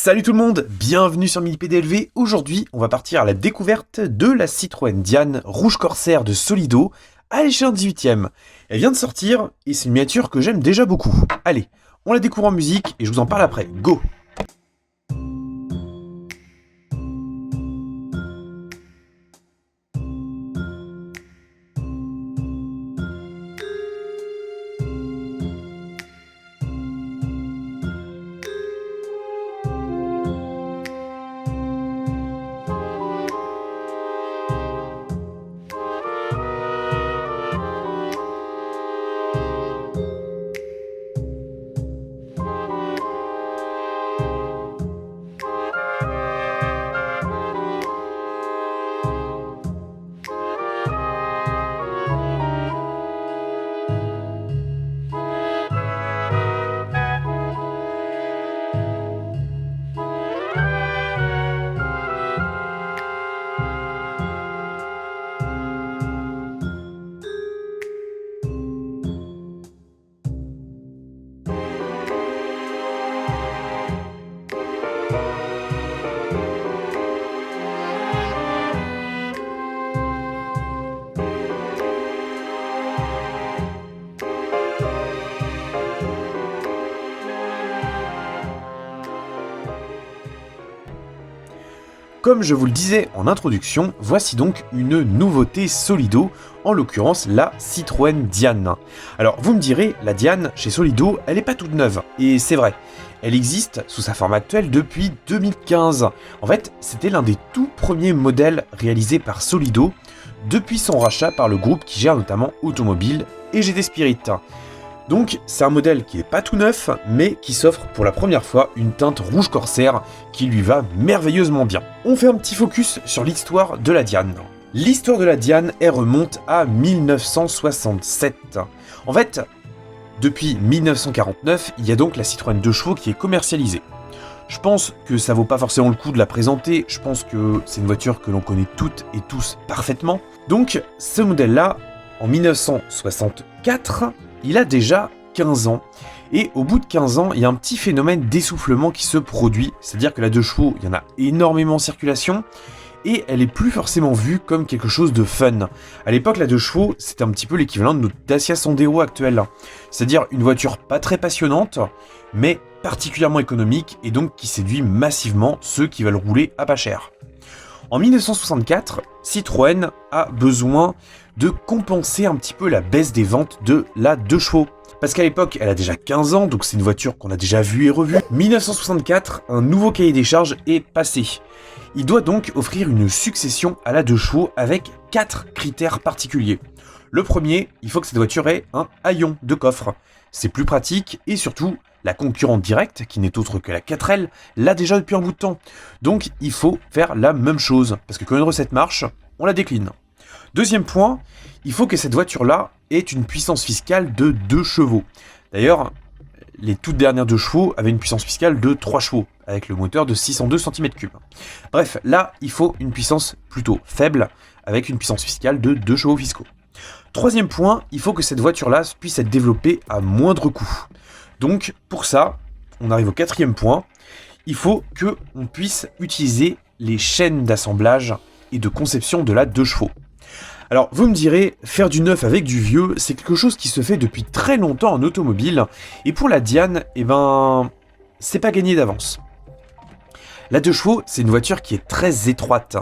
Salut tout le monde, bienvenue sur Mini PDLV. Aujourd'hui, on va partir à la découverte de la Citroën Diane Rouge Corsair de Solido à l'échelle 18ème. Elle vient de sortir et c'est une miniature que j'aime déjà beaucoup. Allez, on la découvre en musique et je vous en parle après. Go! Comme je vous le disais en introduction, voici donc une nouveauté Solido, en l'occurrence la Citroën Diane. Alors vous me direz, la Diane chez Solido, elle n'est pas toute neuve, et c'est vrai. Elle existe sous sa forme actuelle depuis 2015. En fait, c'était l'un des tout premiers modèles réalisés par Solido, depuis son rachat par le groupe qui gère notamment Automobile et GT Spirit. Donc c'est un modèle qui n'est pas tout neuf, mais qui s'offre pour la première fois une teinte rouge corsaire qui lui va merveilleusement bien. On fait un petit focus sur l'histoire de la Diane. L'histoire de la Diane, elle remonte à 1967. En fait, depuis 1949, il y a donc la Citroën 2 chevaux qui est commercialisée. Je pense que ça vaut pas forcément le coup de la présenter, je pense que c'est une voiture que l'on connaît toutes et tous parfaitement. Donc ce modèle-là, en 1964, il a déjà 15 ans, et au bout de 15 ans, il y a un petit phénomène d'essoufflement qui se produit, c'est-à-dire que la 2 chevaux, il y en a énormément en circulation, et elle est plus forcément vue comme quelque chose de fun. À l'époque, la 2 chevaux, c'était un petit peu l'équivalent de notre Dacia Sandero actuelle, c'est-à-dire une voiture pas très passionnante, mais particulièrement économique, et donc qui séduit massivement ceux qui veulent rouler à pas cher. En 1964, Citroën a besoin de compenser un petit peu la baisse des ventes de la 2 chevaux. Parce qu'à l'époque, elle a déjà 15 ans, donc c'est une voiture qu'on a déjà vue et revue. 1964, un nouveau cahier des charges est passé. Il doit donc offrir une succession à la 2 chevaux avec 4 critères particuliers. Le premier, il faut que cette voiture ait un haillon de coffre. C'est plus pratique et surtout, la concurrente directe, qui n'est autre que la 4L, l'a déjà depuis un bout de temps. Donc il faut faire la même chose, parce que quand une recette marche, on la décline. Deuxième point, il faut que cette voiture-là ait une puissance fiscale de 2 chevaux. D'ailleurs, les toutes dernières 2 chevaux avaient une puissance fiscale de 3 chevaux, avec le moteur de 602 cm3. Bref, là, il faut une puissance plutôt faible, avec une puissance fiscale de 2 chevaux fiscaux. Troisième point, il faut que cette voiture-là puisse être développée à moindre coût. Donc, pour ça, on arrive au quatrième point, il faut qu'on puisse utiliser les chaînes d'assemblage et de conception de la 2 chevaux. Alors, vous me direz, faire du neuf avec du vieux, c'est quelque chose qui se fait depuis très longtemps en automobile, et pour la Diane, c'est pas gagné d'avance. La 2 chevaux, c'est une voiture qui est très étroite,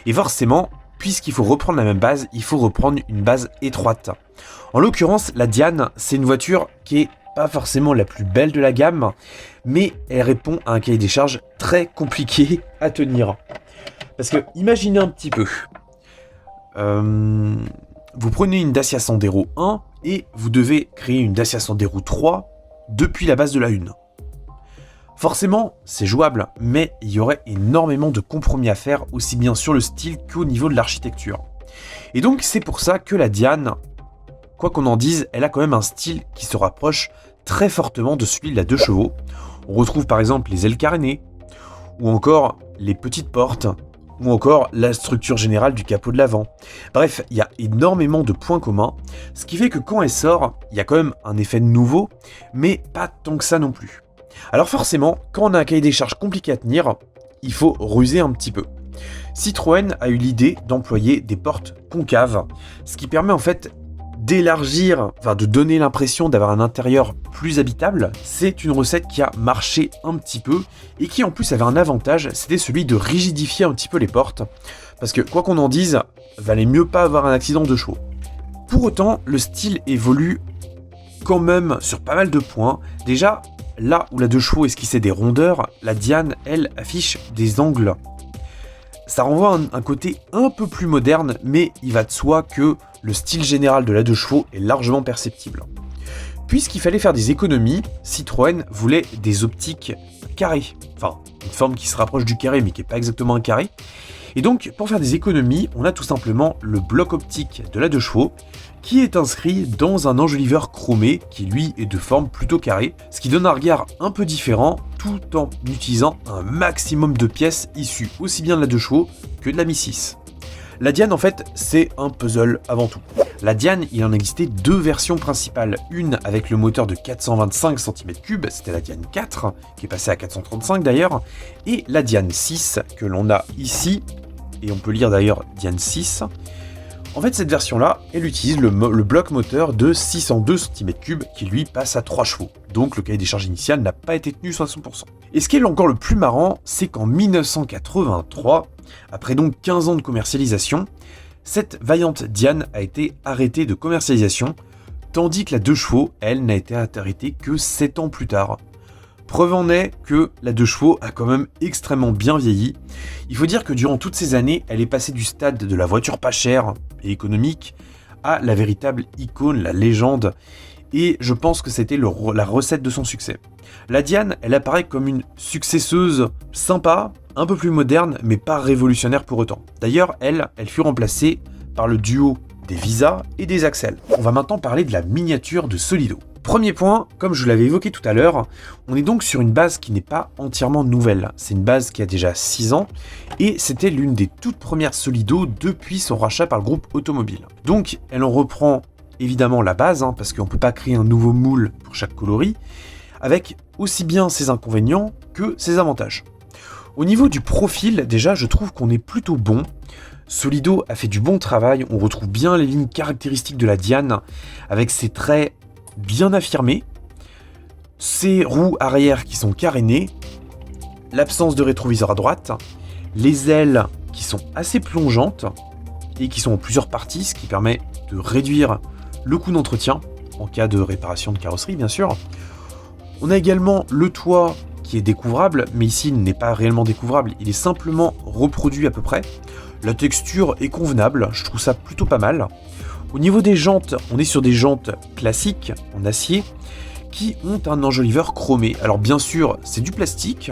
et forcément, puisqu'il faut reprendre la même base, il faut reprendre une base étroite. En l'occurrence, la Diane, c'est une voiture qui est pas forcément la plus belle de la gamme, mais elle répond à un cahier des charges très compliqué à tenir. Parce que, imaginez un petit peu, vous prenez une Dacia Sandero 1 et vous devez créer une Dacia Sandero 3 depuis la base de la 1. Forcément, c'est jouable, mais il y aurait énormément de compromis à faire, aussi bien sur le style qu'au niveau de l'architecture. Et donc, c'est pour ça que la Diane, quoi qu'on en dise, elle a quand même un style qui se rapproche très fortement de celui de la 2 chevaux. On retrouve par exemple les ailes carénées, ou encore les petites portes, ou encore la structure générale du capot de l'avant. Bref, il y a énormément de points communs, ce qui fait que quand elle sort, il y a quand même un effet nouveau, mais pas tant que ça non plus. Alors forcément, quand on a un cahier des charges compliqué à tenir, il faut ruser un petit peu. Citroën a eu l'idée d'employer des portes concaves, ce qui permet en fait d'élargir, de donner l'impression d'avoir un intérieur plus habitable. C'est une recette qui a marché un petit peu et qui en plus avait un avantage, c'était celui de rigidifier un petit peu les portes. Parce que quoi qu'on en dise, valait mieux pas avoir un accident de chevaux. Pour autant, le style évolue quand même sur pas mal de points. Déjà, là où la 2 chevaux esquissait des rondeurs, la Diane, elle, affiche des angles. Ça renvoie à un côté un peu plus moderne, mais il va de soi que le style général de la 2 chevaux est largement perceptible. Puisqu'il fallait faire des économies, Citroën voulait des optiques carrées. Enfin, une forme qui se rapproche du carré, mais qui n'est pas exactement un carré. Et donc, pour faire des économies, on a tout simplement le bloc optique de la 2 chevaux, qui est inscrit dans un enjoliveur chromé, qui lui est de forme plutôt carrée, ce qui donne un regard un peu différent, tout en utilisant un maximum de pièces issues aussi bien de la 2 chevaux que de la Mi 6. La Diane, en fait, c'est un puzzle avant tout. La Diane, il en existait 2 versions principales. Une avec le moteur de 425 cm3, c'était la Diane 4, qui est passée à 435 d'ailleurs, et la Diane 6, que l'on a ici, et on peut lire d'ailleurs Diane 6. En fait, cette version-là, elle utilise le bloc moteur de 602 cm3, qui lui passe à 3 chevaux. Donc le cahier des charges initial n'a pas été tenu à 100%. Et ce qui est encore le plus marrant, c'est qu'en 1983, après donc 15 ans de commercialisation, cette vaillante Diane a été arrêtée de commercialisation, tandis que la 2 chevaux, elle, n'a été arrêtée que 7 ans plus tard. Preuve en est que la 2 chevaux a quand même extrêmement bien vieilli. Il faut dire que durant toutes ces années, elle est passée du stade de la voiture pas chère et économique à la véritable icône, la légende, et je pense que c'était la recette de son succès. La Diane, elle apparaît comme une successeuse sympa, un peu plus moderne, mais pas révolutionnaire pour autant. D'ailleurs, elle fut remplacée par le duo des Visa et des Axel. On va maintenant parler de la miniature de Solido. Premier point, comme je l'avais évoqué tout à l'heure, on est donc sur une base qui n'est pas entièrement nouvelle. C'est une base qui a déjà 6 ans, et c'était l'une des toutes premières Solido depuis son rachat par le groupe automobile. Donc, elle en reprend évidemment la base, parce qu'on ne peut pas créer un nouveau moule pour chaque coloris, avec aussi bien ses inconvénients que ses avantages. Au niveau du profil, déjà, je trouve qu'on est plutôt bon. Solido a fait du bon travail, on retrouve bien les lignes caractéristiques de la Diane, avec ses traits bien affirmés, ses roues arrière qui sont carénées, l'absence de rétroviseur à droite, les ailes qui sont assez plongeantes et qui sont en plusieurs parties, ce qui permet de réduire le coût d'entretien, en cas de réparation de carrosserie bien sûr. On a également le toit qui est découvrable, mais ici il n'est pas réellement découvrable, il est simplement reproduit à peu près. La texture est convenable, je trouve ça plutôt pas mal. Au niveau des jantes, on est sur des jantes classiques en acier qui ont un enjoliveur chromé. Alors bien sûr, c'est du plastique,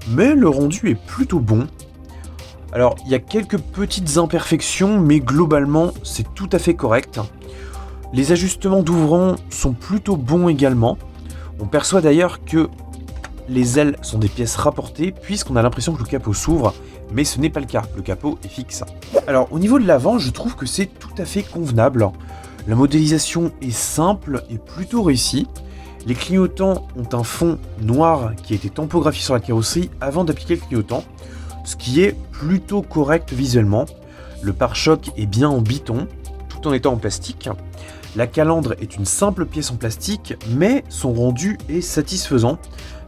mais le rendu est plutôt bon. Alors il y a quelques petites imperfections, mais globalement c'est tout à fait correct. Les ajustements d'ouvrant sont plutôt bons également. On perçoit d'ailleurs que les ailes sont des pièces rapportées puisqu'on a l'impression que le capot s'ouvre, mais ce n'est pas le cas, le capot est fixe. Alors au niveau de l'avant, je trouve que c'est tout à fait convenable. La modélisation est simple et plutôt réussie. Les clignotants ont un fond noir qui a été tampographié sur la carrosserie avant d'appliquer le clignotant, ce qui est plutôt correct visuellement. Le pare-choc est bien en biton, tout en étant en plastique. La calandre est une simple pièce en plastique, mais son rendu est satisfaisant,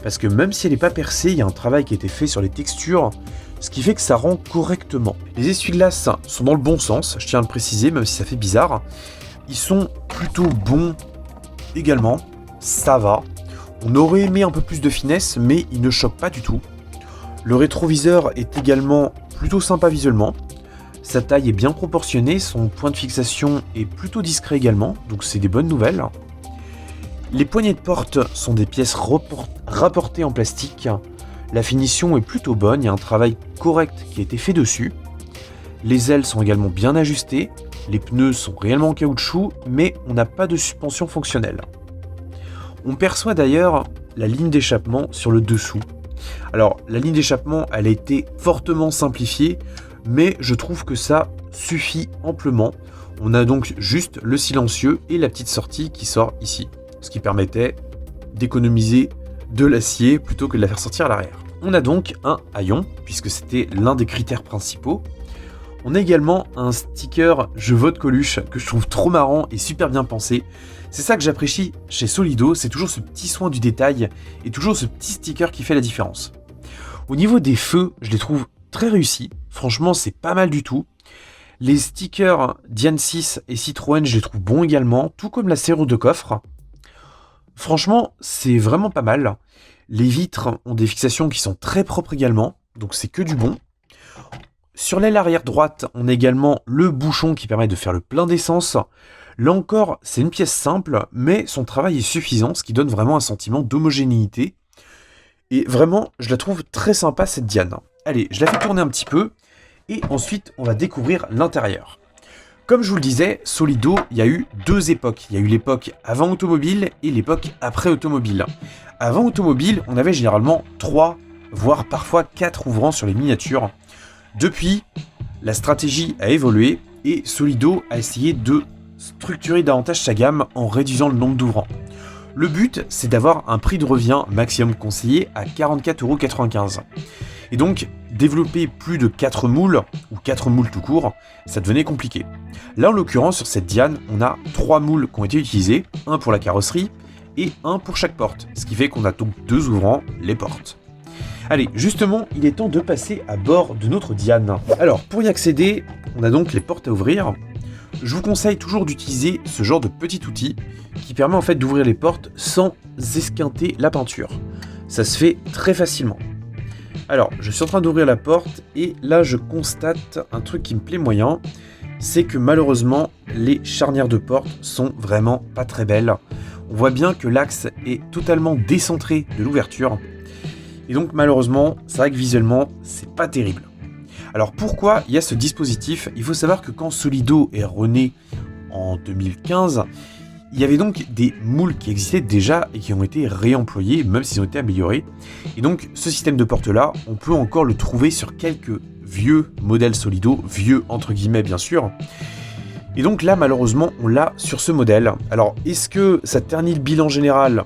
parce que même si elle n'est pas percée, il y a un travail qui a été fait sur les textures, ce qui fait que ça rend correctement. Les essuie-glaces sont dans le bon sens, je tiens à le préciser, même si ça fait bizarre. Ils sont plutôt bons également, ça va. On aurait aimé un peu plus de finesse, mais ils ne choquent pas du tout. Le rétroviseur est également plutôt sympa visuellement. Sa taille est bien proportionnée, son point de fixation est plutôt discret également, donc c'est des bonnes nouvelles. Les poignées de porte sont des pièces rapportées en plastique. La finition est plutôt bonne, il y a un travail correct qui a été fait dessus. Les ailes sont également bien ajustées, les pneus sont réellement en caoutchouc, mais on n'a pas de suspension fonctionnelle. On perçoit d'ailleurs la ligne d'échappement sur le dessous. Alors, la ligne d'échappement, elle a été fortement simplifiée, mais je trouve que ça suffit amplement. On a donc juste le silencieux et la petite sortie qui sort ici, ce qui permettait d'économiser de l'acier plutôt que de la faire sortir à l'arrière. On a donc un haillon, puisque c'était l'un des critères principaux. On a également un sticker « Je vote Coluche » que je trouve trop marrant et super bien pensé. C'est ça que j'apprécie chez Solido, c'est toujours ce petit soin du détail et toujours ce petit sticker qui fait la différence. Au niveau des feux, je les trouve très réussis. Franchement, c'est pas mal du tout. Les stickers Diane 6 et Citroën, je les trouve bons également, tout comme la serrure de coffre. Franchement, c'est vraiment pas mal. Les vitres ont des fixations qui sont très propres également, donc c'est que du bon. Sur l'aile arrière droite, on a également le bouchon qui permet de faire le plein d'essence. Là encore, c'est une pièce simple, mais son travail est suffisant, ce qui donne vraiment un sentiment d'homogénéité. Et vraiment, je la trouve très sympa cette Diane. Allez, je la fais tourner un petit peu, et ensuite on va découvrir l'intérieur. Comme je vous le disais, Solido, il y a eu deux époques. Il y a eu l'époque avant automobile et l'époque après automobile. Avant automobile, on avait généralement 3, voire parfois 4 ouvrants sur les miniatures. Depuis, la stratégie a évolué et Solido a essayé de structurer davantage sa gamme en réduisant le nombre d'ouvrants. Le but, c'est d'avoir un prix de revient maximum conseillé à 44,95 €. Et donc, développer plus de 4 moules, ou 4 moules tout court, ça devenait compliqué. Là, en l'occurrence, sur cette Diane, on a 3 moules qui ont été utilisés, un pour la carrosserie et un pour chaque porte, ce qui fait qu'on a donc 2 ouvrants les portes. Allez, justement, il est temps de passer à bord de notre Diane. Alors, pour y accéder, on a donc les portes à ouvrir. Je vous conseille toujours d'utiliser ce genre de petit outil qui permet en fait d'ouvrir les portes sans esquinter la peinture. Ça se fait très facilement. Alors, je suis en train d'ouvrir la porte et là, je constate un truc qui me plaît moyen. C'est que malheureusement, les charnières de porte sont vraiment pas très belles. On voit bien que l'axe est totalement décentré de l'ouverture. Et donc malheureusement, c'est vrai que visuellement, c'est pas terrible. Alors pourquoi il y a ce dispositif? Il faut savoir que quand Solido est rené en 2015, il y avait donc des moules qui existaient déjà et qui ont été réemployés, même s'ils ont été améliorés. Et donc ce système de porte-là, on peut encore le trouver sur quelques vieux modèles Solido, vieux entre guillemets bien sûr. Et donc là malheureusement, on l'a sur ce modèle. Alors est-ce que ça ternit le bilan général?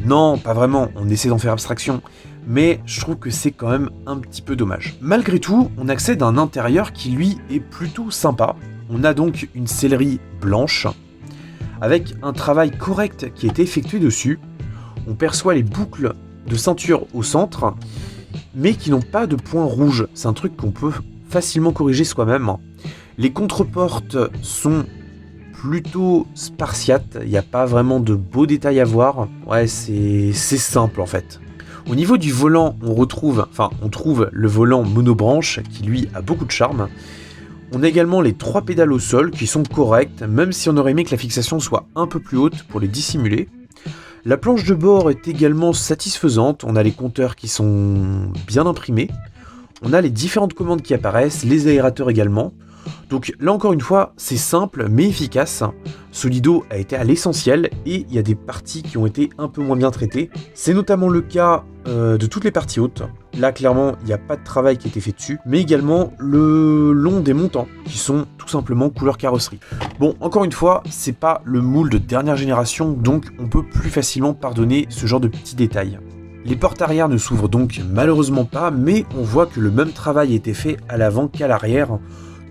Non, pas vraiment, on essaie d'en faire abstraction, mais je trouve que c'est quand même un petit peu dommage. Malgré tout, on accède à un intérieur qui lui est plutôt sympa. On a donc une sellerie blanche, avec un travail correct qui a été effectué dessus. On perçoit les boucles de ceinture au centre, mais qui n'ont pas de points rouges. C'est un truc qu'on peut facilement corriger soi-même. Les contreportes sont plutôt spartiate, il n'y a pas vraiment de beaux détails à voir. Ouais, c'est simple en fait. Au niveau du volant, on trouve le volant monobranche qui lui a beaucoup de charme. On a également les 3 pédales au sol qui sont correctes, même si on aurait aimé que la fixation soit un peu plus haute pour les dissimuler. La planche de bord est également satisfaisante, on a les compteurs qui sont bien imprimés. On a les différentes commandes qui apparaissent, les aérateurs également. Donc là encore une fois, c'est simple mais efficace. Solido a été à l'essentiel et il y a des parties qui ont été un peu moins bien traitées. C'est notamment le cas de toutes les parties hautes. Là clairement, il n'y a pas de travail qui a été fait dessus, mais également le long des montants qui sont tout simplement couleur carrosserie. Bon, encore une fois, c'est pas le moule de dernière génération, donc on peut plus facilement pardonner ce genre de petits détails. Les portes arrière ne s'ouvrent donc malheureusement pas, mais on voit que le même travail a été fait à l'avant qu'à l'arrière.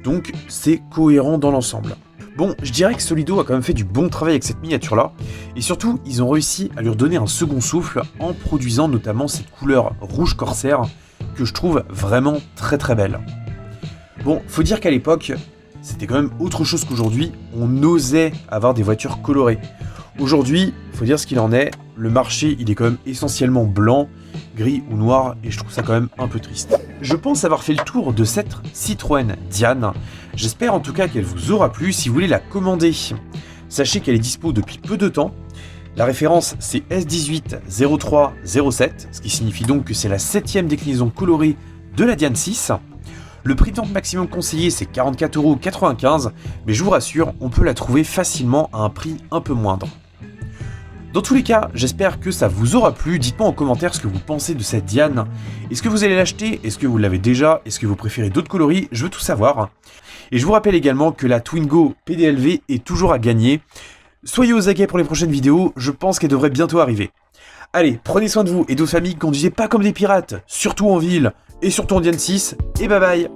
Donc c'est cohérent dans l'ensemble. Bon, je dirais que Solido a quand même fait du bon travail avec cette miniature-là, et surtout, ils ont réussi à lui redonner un second souffle en produisant notamment cette couleur rouge corsaire que je trouve vraiment très très belle. Bon, faut dire qu'à l'époque, c'était quand même autre chose qu'aujourd'hui, on osait avoir des voitures colorées. Aujourd'hui, faut dire ce qu'il en est, le marché il est quand même essentiellement blanc, gris ou noir, et je trouve ça quand même un peu triste. Je pense avoir fait le tour de cette Citroën Diane. J'espère en tout cas qu'elle vous aura plu. Si vous voulez la commander, sachez qu'elle est dispo depuis peu de temps. La référence c'est S180307, ce qui signifie donc que c'est la 7ème déclinaison colorée de la Diane 6. Le prix de vente maximum conseillé c'est 44,95 €, mais je vous rassure, on peut la trouver facilement à un prix un peu moindre. Dans tous les cas, j'espère que ça vous aura plu. Dites-moi en commentaire ce que vous pensez de cette Diane. Est-ce que vous allez l'acheter? Est-ce que vous l'avez déjà? Est-ce que vous préférez d'autres coloris? Je veux tout savoir. Et je vous rappelle également que la Twingo PDLV est toujours à gagner. Soyez aux aguets pour les prochaines vidéos, je pense qu'elle devrait bientôt arriver. Allez, prenez soin de vous et de vos familles, conduisez pas comme des pirates, surtout en ville, et surtout en Diane 6, et bye bye.